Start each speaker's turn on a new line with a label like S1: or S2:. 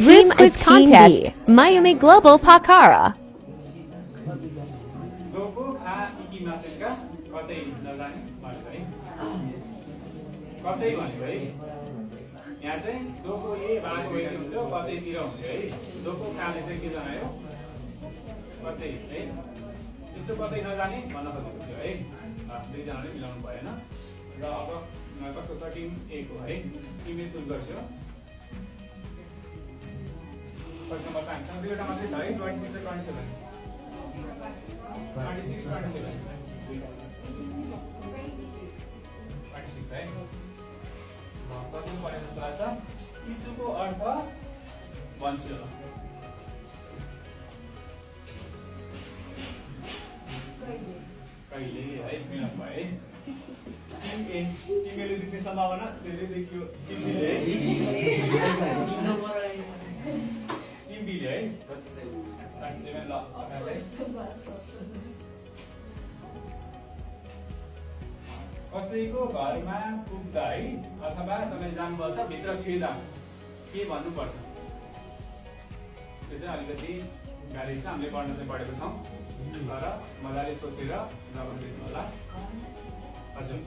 S1: Team quiz contest. Miami Global Pakara.
S2: दोको खा इकी मासेका कतै नजाने भनेको है कतै भनेको है यहाँ चाहिँ दोको ए भागको यति हुन्थ्यो कतैतिर हुन्थ्यो है दोको खाने चाहिँ के जनायो कतै है यसो कतै नजाने भन्न खोजेको थियो है दुईजनाले मिलाउनु भएन र अब कसको छ टिम ए को है टिम ए चुज गर्छु कति नम्बर हामीसँग दुईवटा मात्रै छ है 26 र 27 26 है सक्नु पर्ने जस्तो लाग्छ इचुको अर्थ भन्छु कहिले है मिलाउनु भयो है तिमीले जित्ने सम्भावना धेरै देखियो तिमीले टिम बीले है 37 ल कसैको घरमा पुग्दा है अथवा तपाईँ जानुपर्छ भित्र छिर्दा के भन्नुपर्छ त्यो चाहिँ अलिकति गाली छ हामीले पढ्न चाहिँ पढेको छौँ तर मजाले सोचेर जवाफ दिनु होला हजुर